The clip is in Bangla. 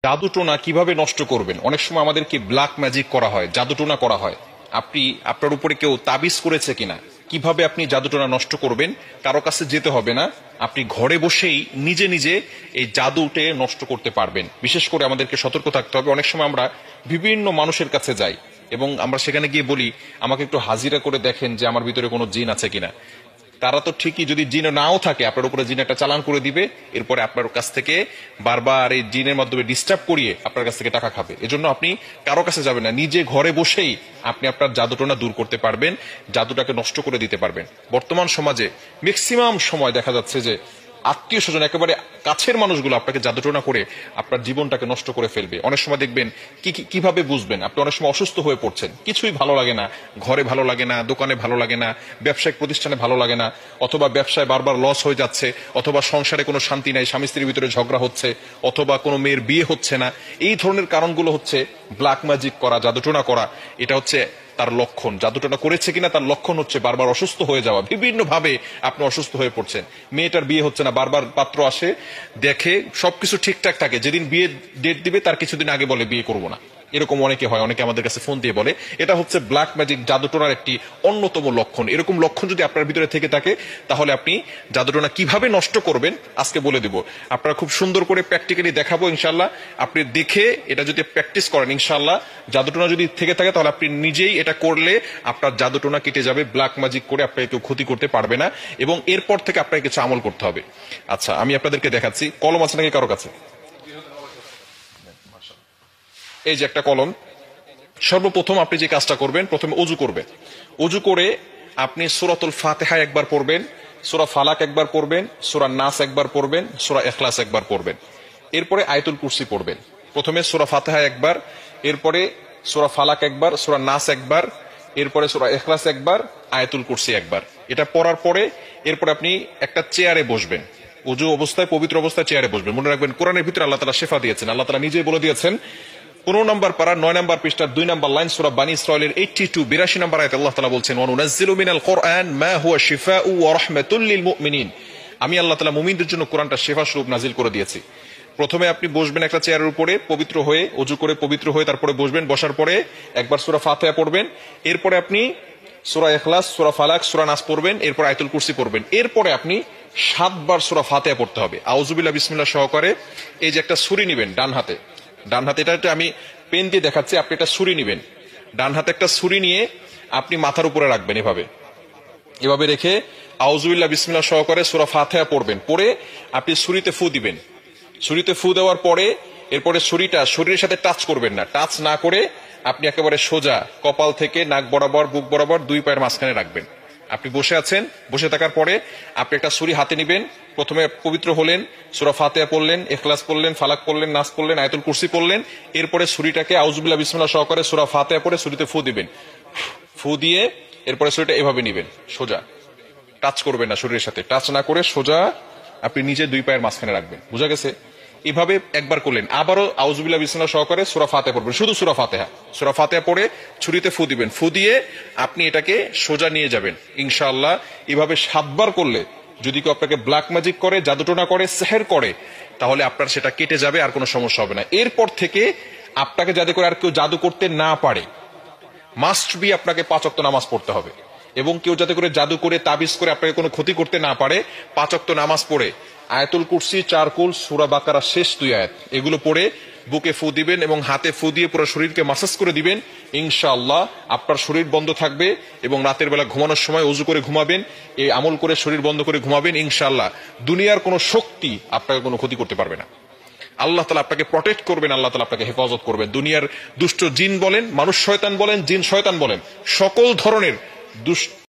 জাদুটোনা কিভাবে নষ্ট করবেন? অনেক সময় আমাদেরকে ব্ল্যাক ম্যাজিক করা হয়, জাদুটোনা করা হয়। আপনি আপনার উপরে কেউ তাবিজ করেছে কিনা, কিভাবে আপনি জাদুটোনা নষ্ট করবেন? কারো কাছে যেতে হবে না, আপনি ঘরে বসেই নিজে নিজে এই জাদুটে নষ্ট করতে পারবেন। বিশেষ করে আমাদেরকে সতর্ক থাকতে হবে। অনেক সময় আমরা বিভিন্ন মানুষের কাছে যাই এবং আমরা সেখানে গিয়ে বলি, আমাকে একটু হাজিরা করে দেখেন যে আমার ভিতরে কোনো জিন আছে কিনা। তারা তো ঠিকই, যদি জিন নাও থাকে আপনার উপরে জিন একটা চালান করে দিবে, এরপরে আপনার কাছ থেকে বারবার এই জিনের মাধ্যমে ডিস্টার্ব করিয়ে আপনার কাছ থেকে টাকা খাবে। এজন্য আপনি কারো কাছে যাবেন না, নিজে ঘরে বসেই আপনি আপনার জাদুটোনা দূর করতে পারবেন, জাদুটাকে নষ্ট করে দিতে পারবেন। বর্তমান সমাজে ম্যাক্সিমাম সময় দেখা যাচ্ছে যে আত্মীয় স্বজন, একেবারে কাছের মানুষগুলো আপনাকে জাদুটোনা করে আপনার জীবনটাকে নষ্ট করে ফেলবে। অনেক সময় দেখবেন কিভাবে বুঝবেন? আপনি অনেক সময় অসুস্থ হয়ে পড়ছেন, কিছুই ভালো লাগে না, ঘরে ভালো লাগে না, দোকানে ভালো লাগে না, ব্যবসায়িক প্রতিষ্ঠানে ভালো লাগে না, অথবা ব্যবসায় বারবার লস হয়ে যাচ্ছে, অথবা সংসারে কোনো শান্তি নাই, স্বামী স্ত্রীর ভিতরে ঝগড়া হচ্ছে, অথবা কোনো মেয়ের বিয়ে হচ্ছে না। এই ধরনের কারণগুলো হচ্ছে ব্ল্যাক ম্যাজিক করা, জাদুটোনা করা। এটা হচ্ছে তার লক্ষণ। জাদুটোনা করেছে কিনা তার লক্ষণ হচ্ছে বারবার অসুস্থ হয়ে যাওয়া, বিভিন্ন ভাবে আপনি অসুস্থ হয়ে পড়ছেন। মেয়েটার বিয়ে হচ্ছে না, বারবার পাত্র আসে, দেখে সবকিছু ঠিকঠাক থাকে, যেদিন বিয়ে ডেট দিবে তার কিছুদিন আগে বলে বিয়ে করব না। এরকম অনেকে হয়, অনেকে আমাদের কাছে ফোন দিয়ে বলে। এটা হচ্ছে ব্ল্যাক ম্যাজিক, জাদুটোনার একটি অন্যতম লক্ষণ। এরকম লক্ষণ যদি আপনার ভিতরে থেকে থাকে, তাহলে আপনি জাদুটোনা কিভাবে নষ্ট করবেন আজকে বলে দিব। আপনারা খুব সুন্দর করে প্র্যাকটিক্যালি দেখাবো ইনশাল্লাহ। আপনি দেখে এটা যদি প্র্যাকটিস করেন, ইনশাল্লাহ জাদুটোনা যদি থেকে থাকে তাহলে আপনি নিজেই এটা করলে আপনার জাদুটোনা কেটে যাবে। ব্ল্যাক ম্যাজিক করে আপনাকে কেউ ক্ষতি করতে পারবে না, এবং এরপর থেকে আপনাকে কিছু আমল করতে হবে। আচ্ছা, আমি আপনাদেরকে দেখাচ্ছি। কলম আছে নাকি কারো কাছে? এই যে একটা কলম। সর্বপ্রথম আপনি যে কাজটা করবেন, প্রথমে অজু করবেন। অজু করে আপনি সূরাতুল ফাতিহা একবার পড়বেন, সূরা ফালাক একবার পড়বেন, সূরা নাস একবার পড়বেন, সূরা ইখলাস একবার পড়বেন। এরপরে আয়াতুল কুরসি পড়বেন। প্রথমে সূরা ফাতিহা একবার, এরপরে সূরা ফালাক একবার, সূরা নাস একবার, এরপরে সূরা ইখলাস একবার, আয়াতুল কুরসি একবার। এটা পড়ার পরে এরপরে আপনি একটা চেয়ারে বসবেন। অজু অবস্থায়, পবিত্র অবস্থায় চেয়ারে বসবেন। মনে রাখবেন, কোরআনের ভিতরে আল্লাহ তাআলা শিফা দিয়েছেন। আল্লাহ তাআলা নিজেই বলে দিয়েছেন 15 নম্বর পারা 9 নম্বর পৃষ্ঠার 2 নম্বর লাইন, সূরা বানী ইসরাঈলের 82 নম্বর আয়াতে আল্লাহ তাআলা বলছেন, ওয়া নুনাজ্জিলু মিনাল কুরআন মা হুয়া শিফাউ ওয়া রাহমাতুল লিল মুমিনিন। আমি আল্লাহ তাআলা মুমিনদের জন্য কোরআনটা শিফা স্বরূপ নাজিল করে দিয়েছি। প্রথমে আপনি বসবেন একটা চেয়ারের উপরে, পবিত্র হয়ে, অজু করে পবিত্র হয়ে তারপরে বসবেন। বসার পরে একবার সূরা ফাতিহা পড়বেন, এরপরে আপনি সূরা ইখলাস, সূরা ফালাক, সূরা নাস পড়বেন, এরপর আয়াতুল কুরসি পড়বেন। এরপরে আপনি 7 বার সূরা ফাতিহা পড়তে হবে আউযুবিল্লাহ বিসমিল্লাহ সহকারে। এই যে একটা ছুরি নেবেন ডান হাতে, ডান হাতে, এটা আমি পেন দিয়ে দেখাচ্ছি, আপনি একটা ছুরি নেবেন। ডান হাতে একটা ছুরি নিয়ে আপনি মাথার উপরে রাখবেন, এভাবে এভাবে রেখে আউযুবিল্লাহ বিসমিল্লাহ সহকারে সূরা ফাতিহা পড়বেন। পরে আপনি ছুরিতে ফু দিবেন। ছুরিতে ফু দেওয়ার পরে এরপরে ছুরিটা শরীরের সাথে টাচ করবেন না। টাচ না করে আপনি একেবারে সোজা কপাল থেকে নাক বরাবর, বুক বরাবর 2 পায়ের মাঝখানে রাখবেন। আপনি বসে আছেন, বসে থাকার পরে আপনি একটা ছুরি হাতে নেবেন। প্রথমে পবিত্র হলেন, সূরা ফাতিহা পড়লেন, ইখলাস পড়লেন, ফালাক পড়লেন, নাস পড়লেন, আয়াতুল কুরসি পড়লেন। এরপরে ছুরিটাকে আউযুবিল্লাহ বিসমিল্লাহ সহকারে সূরা ফাতিহা পড়ে ছুরিতে ফু দিবেন। ফু দিয়ে এরপরে ছুরিটা এভাবে নেবেন, সোজা, টাচ করবেন না, শরীরের সাথে টাচ না করে সোজা আপনি নিজে 2 পায়ের মাঝখানে রাখবেন। বুঝা গেছে? এভাবে একবার করলেন, আবারও আউযুবিল্লাহ বিসমিল্লাহ সহকারে সূরা ফাতিহা পড়বেন, শুধু সূরা ফাতিহা। সূরা ফাতিহা পড়ে ছুরিতে ফু দিবেন। ফু দিয়ে আপনি এটাকে সোজা নিয়ে যাবেন ইনশাআল্লাহ। এভাবে 7 বার করলে যদি কেউ আপনাকে ব্ল্যাক ম্যাজিক করে, জাদুটোনা করে, সেহের করে, তাহলে আপনার সেটা কেটে যাবে, আর কোনো সমস্যা হবে না। এরপর থেকে আপনাকে যাতে করে আর কেউ জাদু করতে না পারে, মাস্ট বি আপনাকে 5 ওয়াক্ত নামাজ পড়তে হবে। এবং কেউ যাতে করে জাদু করে, তাবিজ করে আপনাকে কোনো ক্ষতি করতে না পারে, 5 ওয়াক্ত নামাজ পড়ে আয়াতুল কুরসি, 4 কুল, সূরা বাকারা শেষ 2 আয়াত এগুলো পড়ে বুকে ফু দিবেন এবং হাতে ফু দিয়ে পুরো শরীরকে মাসাজ করে দিবেন। ইনশাআল্লাহ আপনার শরীর বন্ধ থাকবে, এবং রাতের বেলা ঘুমানোর সময় ওযু করে ঘুমাবেন, এই আমল করে শরীর বন্ধ করে ঘুমাবেন। ইনশাআল্লাহ দুনিয়ার কোনো শক্তি আপনাকে কোনো ক্ষতি করতে পারবে না। আল্লাহ তাআলা আপনাকে প্রটেক্ট করবেন, আল্লাহ তাআলা আপনাকে হেফাজত করবেন। দুনিয়ার দুষ্ট জিন বলেন, মানুষ শয়তান বলেন, জিন শয়তান বলেন, সকল ধরনের দুষ্ট